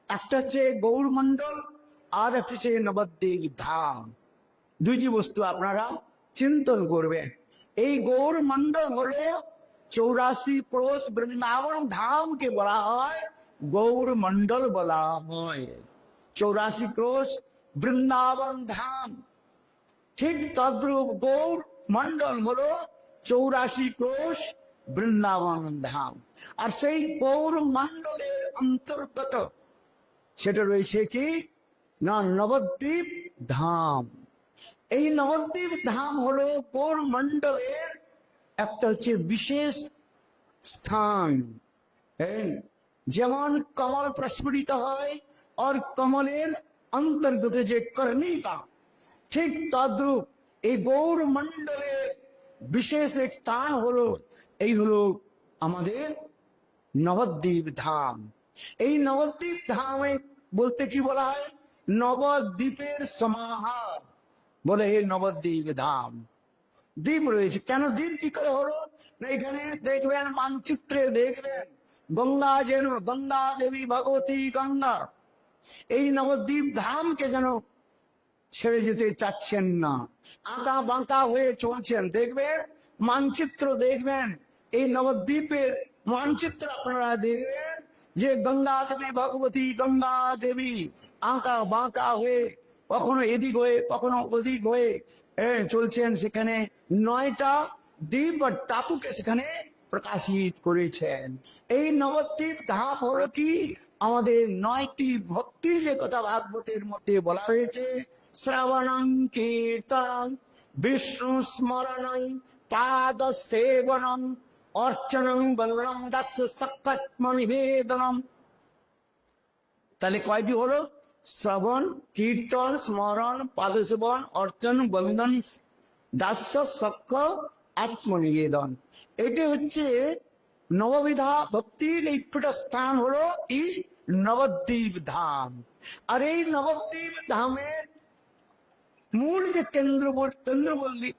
একটা হচ্ছে গৌরমণ্ডল আর একটা হচ্ছে নবদ্বীপ ধাম। দুইটি বস্তু আপনারা চিন্তন করবেন। এই গৌরমণ্ডল হলো 84 ক্রোশ বৃন্দাবন ধামকে বলা হয় গৌরমণ্ডল বলা হয়। 84 ক্রোশ বৃন্দাবন ধাম, ঠিক তদ্রূপ গৌর মন্ডল হলো 84 ক্রোশ বৃন্দাবন ধাম। আর সেই গৌর মন্ডলের অন্তর্গত সেটা রয়েছে কি না নবদ্বীপ ধাম। এই নবদ্বীপ ধাম হলো গৌর মন্ডলের একটা হচ্ছে বিশেষ স্থান। যেমন কমল প্রস্ফুটিত হয় আর কমলের অন্তর্গত যে কর্ণিকা, ঠিক তদ্রূপ এই গৌর মন্ডলের বিশেষ এক স্থান হলো এই হলো আমাদের নবদ্বীপ ধাম। এই নবদ্বীপ ধামে বলতে কি বলা হয়? নবদ্বীপের সমাহার বলে এই নবদ্বীপ ধাম। দ্বীপ রয়েছে, কেন দ্বীপ কি করে হলো না, এখানে দেখবেন মানচিত্রে দেখবেন গঙ্গা, যেন গঙ্গা দেবী ভগবতী গঙ্গা এই নবদ্বীপ ধামকে যেন ছেড়ে যেতে চাচ্ছেন না, আঁকা বাঁকা হয়ে চলছেন। দেখবেন মানচিত্র দেখবেন, এই নবদ্বীপের মানচিত্র আপনারা দেখবেন যে গঙ্গা দেবী ভগবতী গঙ্গা দেবী আঁকা বাঁকা হয়ে কখনো এদিক হয়ে কখনো ওদিক হয়ে চলছেন। সেখানে 9টা দ্বীপ আর টাপুকে সেখানে প্রকাশিত করেছেন। এই নবদ্বীপ ধাম হলো কি আমাদের 9টি ভক্তির যে কথা ভাগবতের মধ্যে বলা হয়েছে, শ্রবণং কীর্তনং বিষ্ণু স্মরণং পাদ সেবনং অর্চনং বন্দনং দাস্য সৎকর্ম নিবেদনম। তাহলে কয়টি হলো? শ্রবণ, কীর্তন, স্মরণ, পাদসেবন, অর্চন, বন্দন, দাস্য সক্ষ আত্মনিবেদন। এটি হচ্ছে নববিধা ভক্তির এই পীঠস্থান হলো এই নবদ্বীপ ধাম। আর এই নবদ্বীপ ধামের মূল যে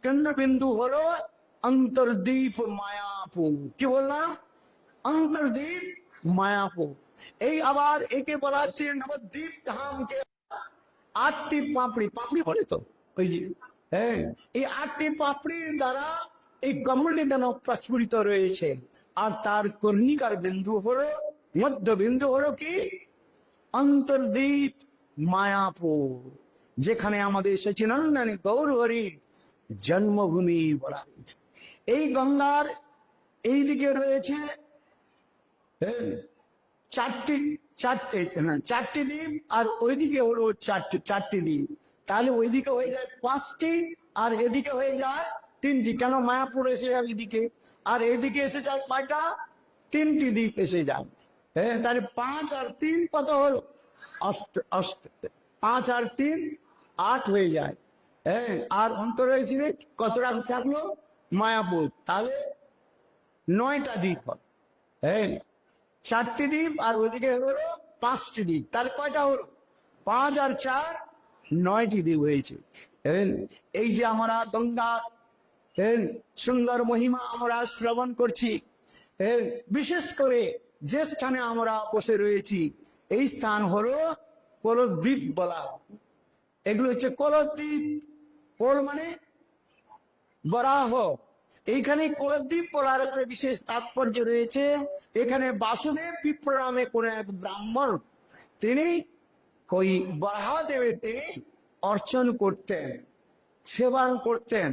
কেন্দ্রবিন্দু হলো অন্তর্দ্বীপ মায়াপুর। কি বললাম? অন্তর্দ্বীপ মায়াপুর। এই আবার একে বলা হচ্ছে নবদ্বীপ ধামকে 8টি পাপড়ি। পাপড়ি বলে তো ওই যে, হ্যাঁ, এই 8টি পাপড়ির দ্বারা এই কমলটি যেন প্রস্ফুটিত রয়েছে। আর তার কর্ণিকার বিন্দু হলো, মধ্যবিন্দু হলো কি অন্তর্দ্বীপ মায়াপুর, যেখানে আমাদের সচিনন্দন গৌর হরির জন্মভূমি বলা হয়েছে। এই গঙ্গার এই দিকে রয়েছে চারটি দ্বীপ, আর ওইদিকে হলো চারটি দ্বীপ। তাহলে ওইদিকে হয়ে যায় 5টি আর এদিকে হয়ে যায় 3টি। কেন? মায়াপুর এসে যাবে এদিকে, আর এদিকে এসে যায় কয়টা? 3টি দ্বীপ এসে যায়। হ্যাঁ, তাহলে 5 আর 3 কত হলো? 5 আর 3 8 হয়ে যায়। হ্যাঁ, আর অন্তরে হিসেবে কতটা থাকলো? মায়াপুর। তাহলে 9টা দ্বীপ হল। হ্যাঁ, 4টি দ্বীপ আর ওইদিকে হলো 5টি দ্বীপ। তাহলে কয়টা হলো? 5 আর 4 9টি দ্বীপ হয়েছে। এই যে আমরা গঙ্গা সুন্দর মহিমা আমরা শ্রবণ করছি, বিশেষ করে যে স্থানে আমরা বসে রয়েছি এই স্থান হলো কোলদ্বীপ বলা। এগুলো হচ্ছে কোলদ্বীপ। কোল মানে বরাহ। এইখানে কোলদ্বীপ বলার একটা বিশেষ তাৎপর্য রয়েছে। এখানে বাসুদেব বিপ্র নামে কোন এক ব্রাহ্মণ, তিনি ওই বরাহদেবের তিনি অর্চন করতেন, সেবন করতেন।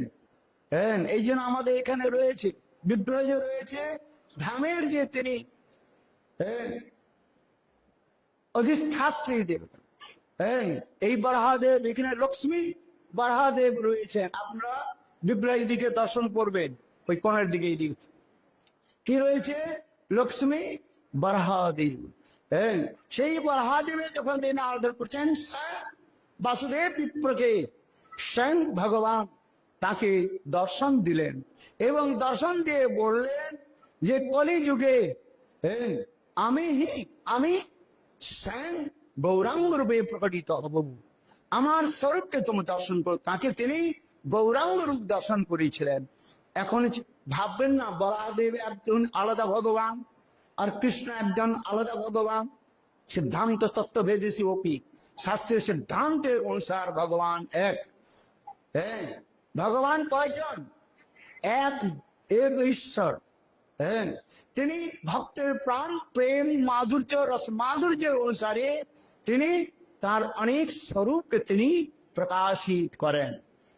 হ্যাঁ, এই জন্য আমাদের এখানে রয়েছে বিগ্রহ যে রয়েছে ধামের যে তিনি অধিষ্ঠাত্রী দেবতা। হ্যাঁ, এই বরাহদেব, এখানে লক্ষ্মী বরাহদেব রয়েছেন। আপনারা বিগ্রহ দিকে দর্শন করবেন, ওই কোণের দিকে এই দিকে কি রয়েছে? লক্ষ্মী বরাহদেব। হ্যাঁ, সেই বরাহদেবের যখন তিনি আরাধনা করছেন বাসুদেব বিপ্রকে স্বয়ং ভগবান তাকে দর্শন দিলেন এবং দর্শন দিয়ে বললেন যে কলিযুগে আমি স্বয়ং গৌরাঙ্গ রূপে প্রকটিত হব, আমার স্বরূপকে তুমি দর্শন করো। তাকে তিনি গৌরাঙ্গ রূপ দর্শন করেছিলেন। এখন ভাববেন না বরাহদেব একজন আলাদা ভগবান আর কৃষ্ণ একজন আলাদা ভগবান। सिद्धांत तत्व भेदी ओपी शास्त्रीय सिद्धांत अनुसार भगवान एक है। भगवान कयजन? एक एक ईश्वर है। তিনি ভক্তের প্রাণ প্রেম মাধুর্য রস মাধুর্য অনুসারে তিনি তার অনেক স্বরূপকে তিনি প্রকাশিত করেন।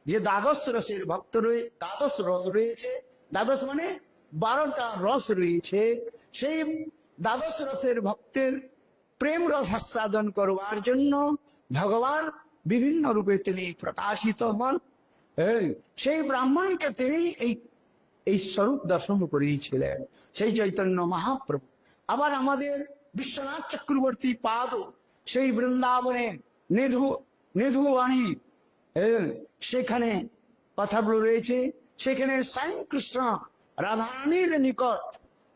যে দ্বাদশ রসের ভক্ত রয়েছে, দ্বাদশ রস রয়েছে, দ্বাদশ মানে 12টা রস রয়েছে, সেই দ্বাদশ রসের ভক্তের প্রেম রস আস্বাদন করবার জন্য ভগবান বিভিন্ন রূপে তিনি প্রকাশিত হন। সেই ব্রাহ্মণকে তিনি এই স্বরূপ দর্শন করিয়েছিলেন, সেই চৈতন্য মহাপ্রভু। আবার আমাদের বিশ্বনাথ চক্রবর্তী পাদ সেই বৃন্দাবনে নিধুবাণী সেখানে কথাগুলো রয়েছে। সেখানে স্বয়ং কৃষ্ণ রাধারানীর নিকট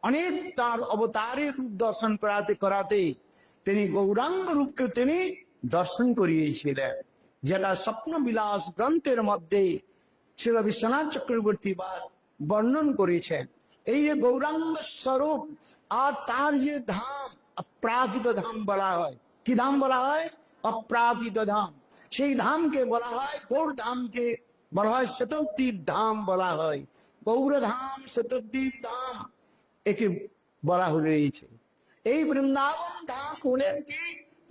অনেক তার অবতারের রূপ দর্শন করাতে করাতে তিনি গৌরাঙ্গ রূপকে তিনি দর্শন করিয়েছিলেন, যেটা স্বপ্ন বিলাস গ্রন্থের মধ্যে শ্রী বিশ্বনাথ চক্রবর্তী বর্ণন করেছেন। এই যে গৌরাঙ্গ স্বরূপ আর তার যে ধাম, অপ্রাকৃত ধাম বলা হয়। কি ধাম বলা হয়? অপ্রাকৃত ধাম। সেই ধামকে বলা হয়, গৌর ধামকে বলা হয় শতদ্বীপ ধাম বলা হয়। গৌর ধাম, শতদ্বীপ ধাম একে বলা হয়েছে। এই বৃন্দাবন ধাম হলেন কি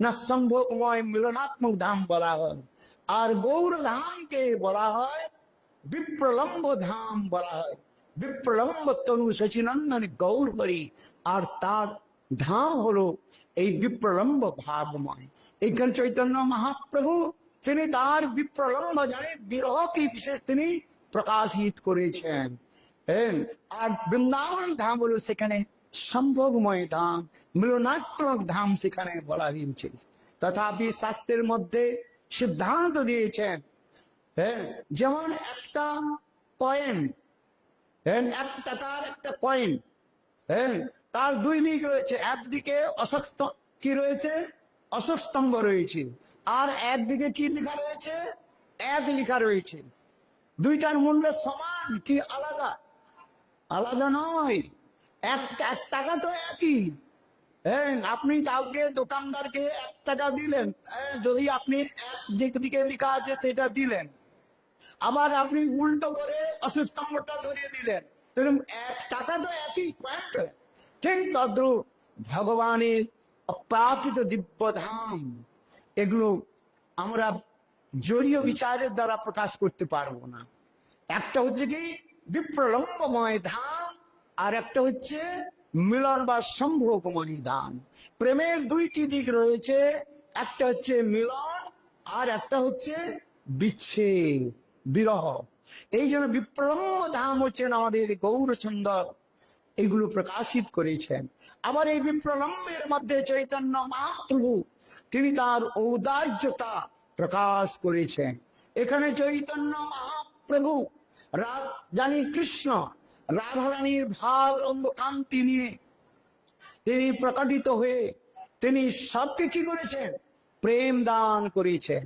না সম্ভোগময় মিলনাত্মক ধাম বলা হয়। আর গৌর ধামকে বলা হয় বিপ্রলম্ব ধাম বলা হয়। বিপ্রলম্ব তনু সচিনন্দন গৌর হরি, আর তার ধাম হলো এই বিপ্রলম্ব ভাবময়। এইখানে চৈতন্য মহাপ্রভু তিনি তার বিপ্রলম্ব জানে বিরহকে বিশেষ তিনি প্রকাশিত করেছেন। আর বৃন্দাবন ধাম হলো সেখানে সম্ভোগময় ধাম, মিলনাত্মক ধাম সেখানে বলা হয়েছে। তথাপি শাস্ত্রের মধ্যে সিদ্ধান্ত দিয়েছেন, যেমন একটা কয়েন, এক টাকার একটা কয়েন, তার দুই দিক রয়েছে। একদিকে অশোক কি রয়েছে? অশোক স্তম্ভ রয়েছে, আর একদিকে কি লেখা রয়েছে? এক লেখা রয়েছে। দুইটার মূল্য সমান কি আলাদা? আলাদা নয়। এক টাকা তো একই। আপনি কাউকে দোকানদারকে 1 টাকা দিলেন, যদি আপনি যেদিকে লেখা আছে সেটা দিলেন, আবার আপনি উল্টো করে অশোক স্তম্ভটা ধরিয়ে দিলেন, এক টাকা তো একই পয়েন্ট। ঠিক তদ্রূপ ভগবানের অপ্রাকৃত দিব্য ধাম, এগুলো আমরা জড়ীয় বিচারের দ্বারা প্রকাশ করতে পারবো না। একটা হচ্ছে কি বিপ্রলম্বময় ধাম, আর একটা হচ্ছে মিলন বা সম্ভোগময় ধাম। প্রেমের দুইটি দিক রয়েছে, একটা হচ্ছে মিলন আর একটা হচ্ছে বিচ্ছেদ, বিরহ। এই জন্য বিপ্রলম্ব ধাম হচ্ছেন আমাদের গৌরচন্দর, এগুলো প্রকাশিত করেছেন। আবার এই বিপ্রলম্বের মধ্যে চৈতন্য মহাপ্রভু তিনি তার ঔদার্যতা প্রকাশ করেছেন। এখানে চৈতন্য মহাপ্রভু জানি কৃষ্ণ রাধারানীর ভাব কান্তি নিয়ে তিনি প্রকটিত হয়ে তিনি সবকে কি করেছেন? প্রেম দান করেছেন।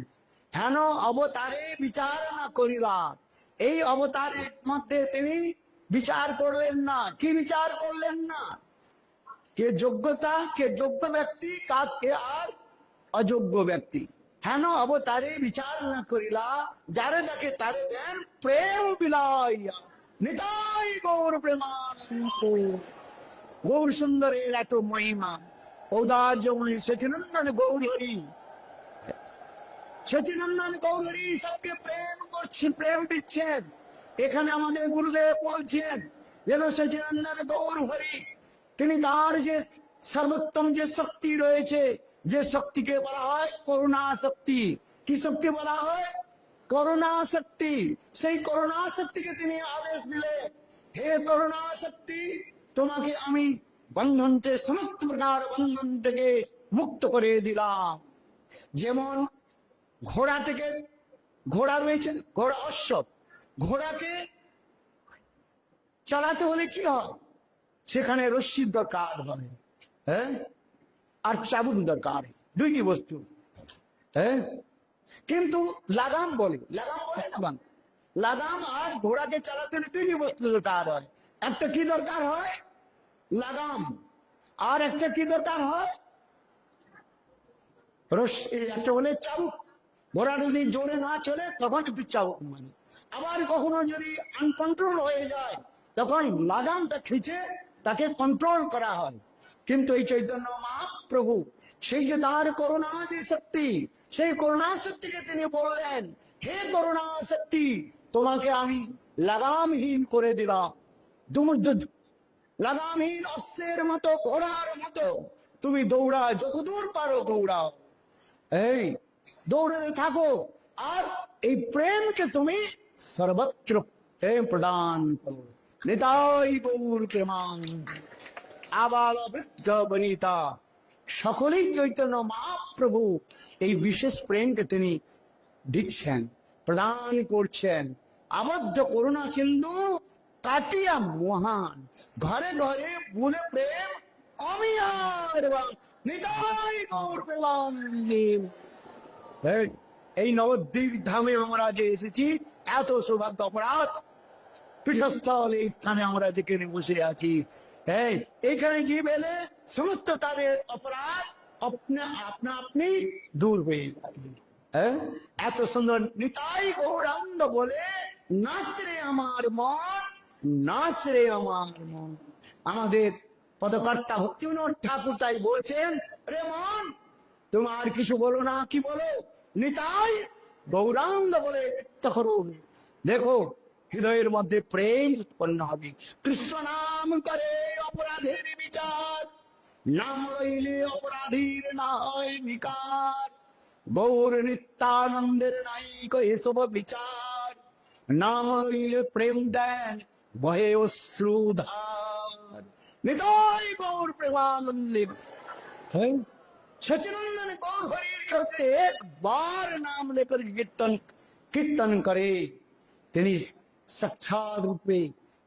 হেন অবতারে বিচার না করিলাম, এই অবতারের মধ্যে তিনি বিচার করলেন না। কি বিচার করলেন না? কে যোগ্যতা, কে যোগ্য ব্যক্তি, কে আর অযোগ্য ব্যক্তি। হেন অবতারে বিচার না করিলা, যারে দেখে তারে দেন প্রেম বিলাইয়া। নিতাই গৌর প্রেমানন্দ। গৌর সুন্দরের এত মহিমা, ঔদার্যময় সচিনন্দন গৌর হরি। সচিনন্দন গৌর হরি সবকে প্রেম করছেন, প্রেম দিচ্ছেন। এখানে আমাদের গুরুদেব বলছেন যেন সচিনন্দন গৌর হরি তিনি তার যে সর্বোত্তম যে শক্তি রয়েছে, যে শক্তিকে বলা হয় করুণা শক্তি। কি শক্তি বলা হয়? করুণা শক্তি। সেই করুণা শক্তিকে তিনি আদেশ দিলেন, হে করুণা শক্তি, তোমাকে আমি বন্ধন থেকে, সমস্ত প্রকার বন্ধন থেকে মুক্ত করে দিলাম। যেমন ঘোড়া থেকে, ঘোড়া রয়েছে, ঘোড়া অশ্ব, ঘোড়াকে চালাতে হলে কি হয়? সেখানে রশ্মির দরকার হয়, আর চাবুক দরকার, দুইটি বস্তু। কিন্তু লাগাম বলে, লাগাম বলে না বাং, লাগাম আর ঘোড়াকে চালাতে হলে দুইটি বস্তু দরকার হয়। একটা কি দরকার হয়? লাগাম। আর একটা কি দরকার হয়? একটা বলে চাবুক, ঘোড়া যদি জোরে না চলে তখন একটু চাবুক মানে। আবার কখনো যদি আনকন্ট্রোল হয়ে যায় তখন লাগামটা খিচে তাকে কন্ট্রোল করা হয়। কিন্তু এই চৈতন্য মহাপ্রভু সেই যে তার করুণা যে শক্তি, সেই করুণা শক্তিকে তিনি বললেন, হে করুণা শক্তি, তোমাকে আমি লাগামহীন করে দিলাম। লাগামহীন অশ্বের মতো, ঘোড়ার মতো তুমি দৌড়াও, যতদূর পারো দৌড়াও, এই দৌড়াতে থাকো। আর এই প্রেমকে তুমি সর্বত্র প্রেম প্রদান করো। নিতাই গৌর প্রেমানন্দ। আবাল বৃদ্ধ বনিতা সকলেই চৈতন্য মহাপ্রভু এই বিশেষ প্রেমকে তিনি দিচ্ছেন, প্রদান করছেন। আবদ্ধ করুণা সিন্ধু কাটিয়া মহান, ঘরে ঘরে বলে প্রেম অমিয়ার নিতাই গৌর প্রেমানন্দ। এই নবদ্বীপ ধামে আমরা যে এসেছি, এত সৌভাগ্য অপরাধ পীঠস্থল এই স্থানে আমরা যেখানে বসে আছি, এইখানে যে বেলে সমস্ত তাদের অপরাধ আপনা আপনি দূর হয়ে যাবে। এত সুন্দর নিতাই গৌরাঙ্গ বলে, নাচ রে আমার মন, নাচ রে আমার মন। আমাদের পদকর্তা ভক্তিবিনোদ ঠাকুর তাই বলছেন, রে মন তোমার কিছু বলো না, কি বলো, নিতাই গৌরাঙ্গ বলে নৃত্য করুন। দেখো হৃদয়ের মধ্যে প্রেম উৎপন্ন হবে। কৃষ্ণ নাম করে অপরাধের বিচার, নাম লইলে অপরাধীর না হয় নিকার। গৌর নিত্যানন্দের নাই এসব বিচার, নাম লইলে প্রেম দেন বহে অশ্রুধার। নিতাই গৌর প্রেমানন্দে। सचिनंदन गौर हरि से एक बार नाम लेकर कीर्तन करे, তিনি সাক্ষাৎ রূপে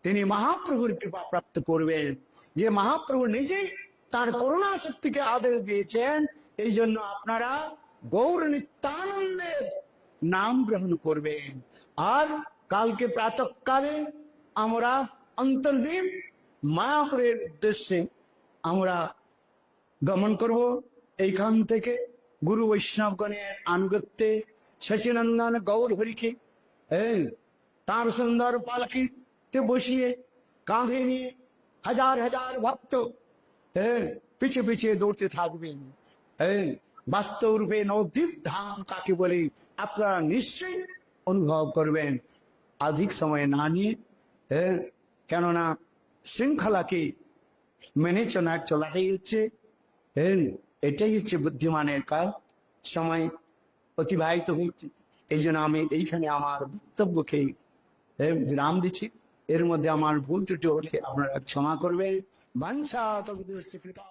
তিনি মহাপ্রভুর কৃপা প্রাপ্ত করবেন। যে মহাপ্রভু নিজেই তার করুণা শক্তিকে আদেশ দিয়েছেন, এই জন্য আপনারা গৌর নিত্যানন্দের নাম গ্রহণ করবেন। আর কালকে প্রাতঃকালে আমরা অন্তর্দ্বীপ মায়াপুরের উদ্দেশ্যে আমরা গমন করব। এইখান থেকে গুরু বৈষ্ণবগণের আনুগত্যে সচিনন্দন গৌর হরিকে তার সুন্দর পালকিতে বসিয়ে কাঁধে নিয়ে হাজার হাজার ভক্ত পিছে পিছে দৌড়তে থাকবেন। বাস্তব রূপে নবদ্বীপ ধাম কাকে বলে আপনারা নিশ্চয়ই অনুভব করবেন। অধিক সময় না নিয়ে, কেননা শৃঙ্খলাকে মেনে চলাটাই হচ্ছে, এটাই হচ্ছে বুদ্ধিমানের কাজ। সময় অতিবাহিত হচ্ছে, এই জন্য আমি এইখানে আমার বক্তব্যকে বিরাম দিচ্ছি। এর মধ্যে আমার ভুল ত্রুটি হলে আপনারা ক্ষমা করবেন। বাঞ্ছা কবিদের কৃপা।